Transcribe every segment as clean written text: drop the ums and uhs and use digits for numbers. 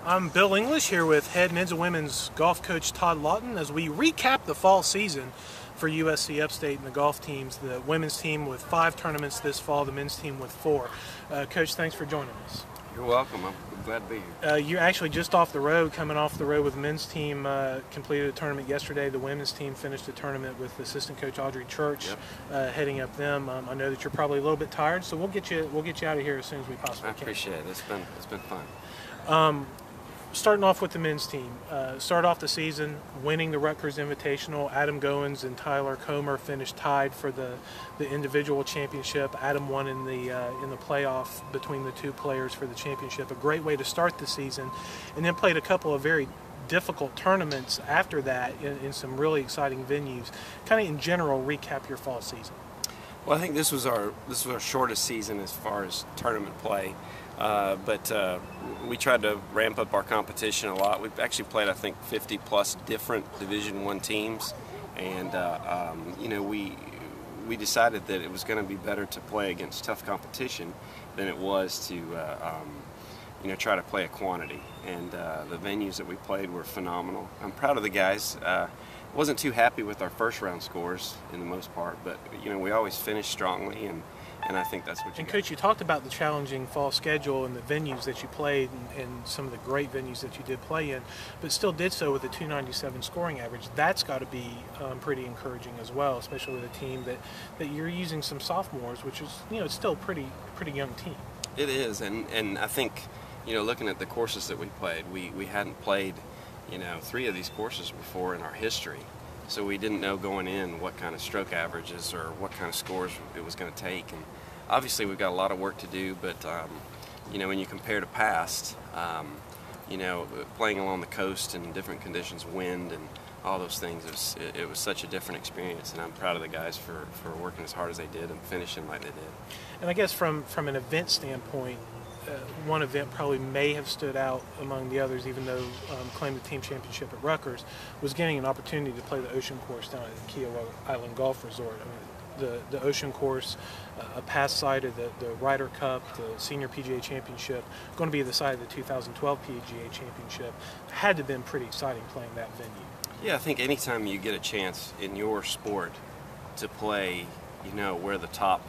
I'm Bill English here with head men's and women's golf coach Todd Lawton as we recap the fall season for USC Upstate and the golf teams. The women's team with 5 tournaments this fall, the men's team with 4. Coach, thanks for joining us. You're welcome. I'm glad to be here. You're actually just off the road, coming off the road with the men's team. Completed a tournament yesterday. The women's team finished the tournament with assistant coach Audrey Church heading up them. I know that you're probably a little bit tired, so we'll get you out of here as soon as we possibly can. I appreciate it. It's been fun. Starting off with the men's team, start off the season winning the Rutgers Invitational. Adam Goins and Tyler Comer finished tied for the individual championship. Adam won in the playoff between the 2 players for the championship. A great way to start the season, and then played a couple of very difficult tournaments after that in some really exciting venues. Kind of in general, recap your fall season. Well, I think this was our shortest season as far as tournament play. But we tried to ramp up our competition a lot. We've actually played, I think, 50 plus different Division I teams, and we decided that it was going to be better to play against tough competition than it was to try to play a quantity. And the venues that we played were phenomenal. I'm proud of the guys. Wasn't too happy with our first round scores in the most part, but we always finished strongly, and I think that's what you And got. Coach, you talked about the challenging fall schedule and the venues that you played and some of the great venues that you did play in, but still did so with a 297 scoring average. That's got to be pretty encouraging as well, especially with a team that you're using some sophomores, which is it's still a pretty young team. It is, and I think looking at the courses that we played, we hadn't played 3 of these courses before in our history. So we didn't know going in what kind of stroke averages or what kind of scores it was going to take. And obviously we've got a lot of work to do, but when you compare to past, playing along the coast in different conditions, wind and all those things, it was such a different experience, and I'm proud of the guys for working as hard as they did and finishing like they did. And I guess from an event standpoint, one event probably may have stood out among the others, even though claimed the team championship at Rutgers, was getting an opportunity to play the Ocean Course down at the Kiawah Island Golf Resort. I mean, the Ocean Course, a past site of the Ryder Cup, the Senior PGA Championship, going to be the site of the 2012 PGA Championship, had to have been pretty exciting playing that venue. Yeah, I think anytime you get a chance in your sport to play, where the top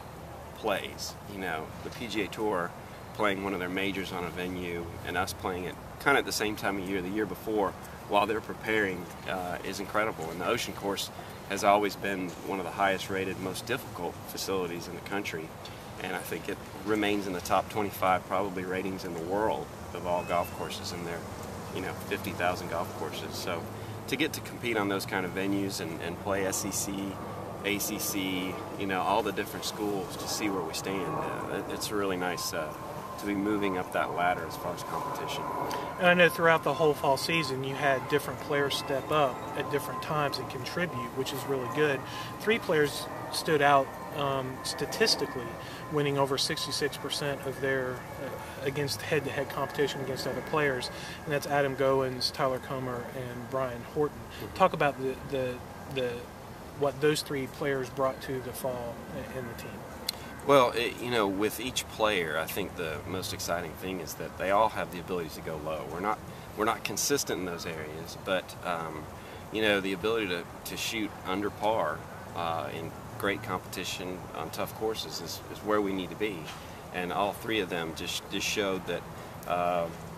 plays, the PGA Tour playing one of their majors on a venue and us playing it kind of at the same time of year, the year before, while they're preparing, is incredible. And the Ocean Course has always been one of the highest rated, most difficult facilities in the country, and I think it remains in the top 25 probably ratings in the world of all golf courses, and they're 50,000 golf courses. So to get to compete on those kind of venues and play SEC, ACC, all the different schools, to see where we stand, it's really nice to be moving up that ladder as far as competition. And I know throughout the whole fall season you had different players step up at different times and contribute, which is really good. 3 players stood out statistically, winning over 66% of their against head-to-head competition against other players, and that's Adam Goins, Tyler Comer, and Brian Horton. Talk about what those 3 players brought to the fall in the team. Well, with each player, I think the most exciting thing is that they all have the ability to go low. We're not consistent in those areas, but the ability to shoot under par in great competition on tough courses is where we need to be. And all 3 of them just showed that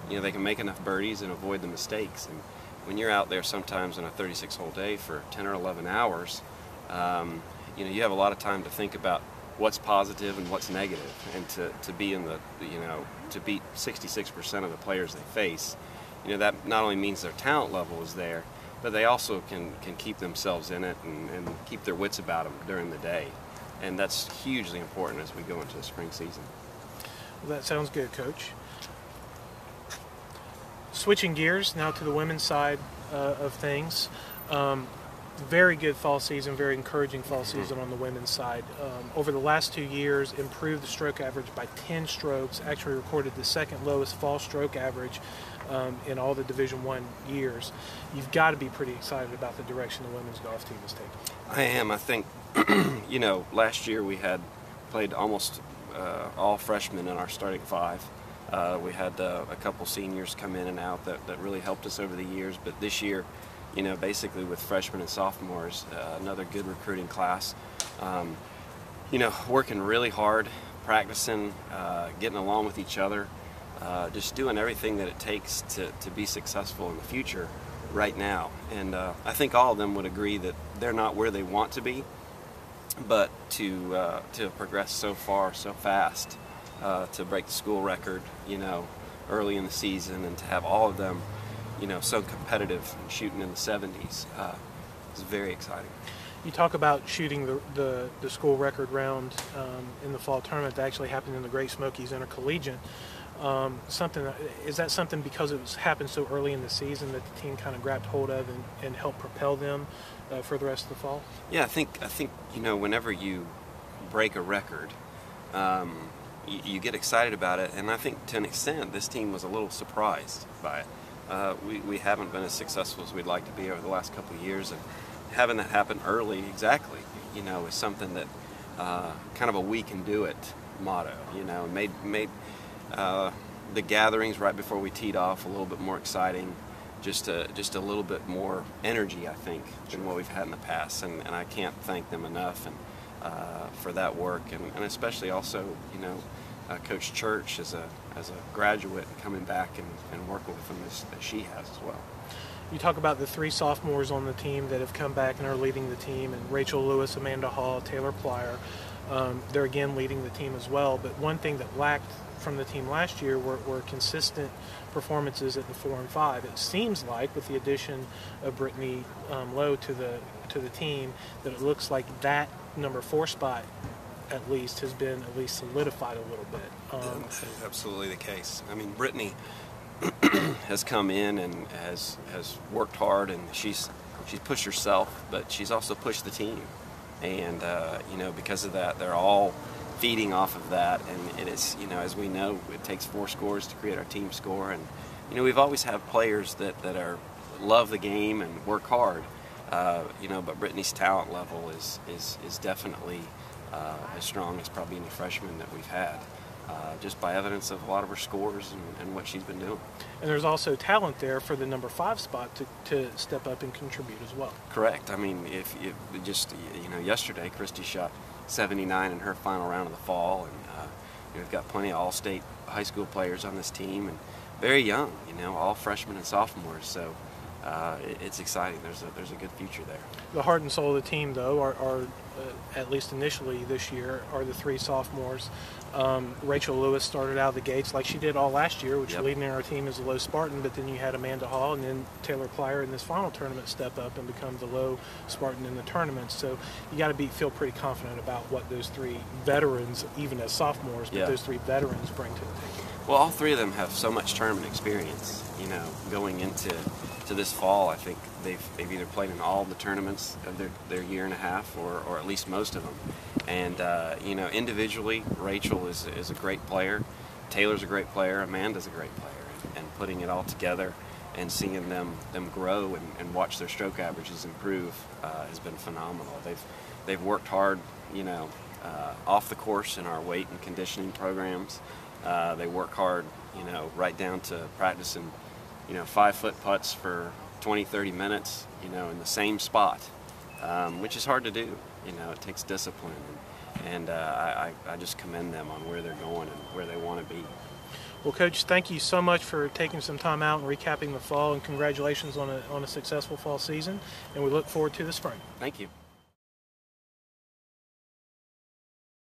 they can make enough birdies and avoid the mistakes. And when you're out there sometimes on a 36-hole day for 10 or 11 hours, you have a lot of time to think about what's positive and what's negative, and to be in the to beat 66% of the players they face, that not only means their talent level is there, but they also can keep themselves in it and keep their wits about them during the day, and that's hugely important as we go into the spring season. Well, that sounds good, Coach. Switching gears now to the women's side of things. Very good fall season, very encouraging fall season on the women's side. Over the last 2 years, improved the stroke average by 10 strokes, actually recorded the second lowest fall stroke average in all the Division I years. You've got to be pretty excited about the direction the women's golf team is taking. I am. I think, last year we had played almost all freshmen in our starting 5. We had a couple seniors come in and out that really helped us over the years. But this year, basically with freshmen and sophomores, another good recruiting class. Working really hard, practicing, getting along with each other, just doing everything that it takes to be successful in the future right now. And I think all of them would agree that they're not where they want to be, but to progress so far, so fast, to break the school record, early in the season, and to have all of them, so competitive and shooting in the 70s, is very exciting. You talk about shooting the school record round in the fall tournament that actually happened in the Great Smokies Intercollegiate. Is that something because it happened so early in the season that the team kind of grabbed hold of and helped propel them for the rest of the fall? Yeah, I think whenever you break a record, you get excited about it, and I think to an extent this team was a little surprised by it. We haven't been as successful as we'd like to be over the last couple of years, and having that happen early, exactly, is something that kind of a "we can do it" motto. Made the gatherings right before we teed off a little bit more exciting, just a little bit more energy, I think, than what we've had in the past, and I can't thank them enough and for that work, and especially also Coach Church as a graduate coming back and working with them as she has as well. You talk about the three sophomores on the team that have come back and are leading the team, and Rachel Lewis, Amanda Hall, Taylor Plyer. They're again leading the team as well. But one thing that lacked from the team last year were consistent performances at the 4 and 5. It seems like with the addition of Brittany Lowe to the team that it looks like that number 4 spot at least has been at least solidified a little bit. That's absolutely the case. I mean, Brittany has come in and has worked hard, and she's pushed herself, but she's also pushed the team, and because of that, they're all feeding off of that, and it is, as we know, it takes 4 scores to create our team score, and we've always had players that love the game and work hard, but Brittany's talent level is definitely as strong as probably any freshman that we've had. Just by evidence of a lot of her scores and what she's been doing. And there's also talent there for the number 5 spot to step up and contribute as well. Correct. I mean, if just yesterday, Christy shot 79 in her final round of the fall, and we've got plenty of all-state high school players on this team, and very young, all freshmen and sophomores. So it's exciting. There's a good future there. The heart and soul of the team, though, are at least initially this year, are the 3 sophomores. Rachel Lewis started out of the gates like she did all last year, which leading our team as a low Spartan, but then you had Amanda Hall and then Taylor Plyer in this final tournament step up and become the low Spartan in the tournament. So you got to feel pretty confident about what those 3 veterans, even as sophomores, but those 3 veterans bring to the table. Well, all 3 of them have so much tournament experience, going into this fall. I think they've either played in all the tournaments of their year and a half, or at least most of them. And individually, Rachel is a great player. Taylor's a great player. Amanda's a great player. And putting it all together and seeing them grow and watch their stroke averages improve has been phenomenal. They've worked hard, off the course in our weight and conditioning programs. They work hard, right down to practicing 5-foot putts for 20-30 minutes, in the same spot, which is hard to do. It takes discipline, and I just commend them on where they're going and where they want to be. Well, Coach, thank you so much for taking some time out and recapping the fall, and congratulations on a successful fall season, and we look forward to the spring. Thank you.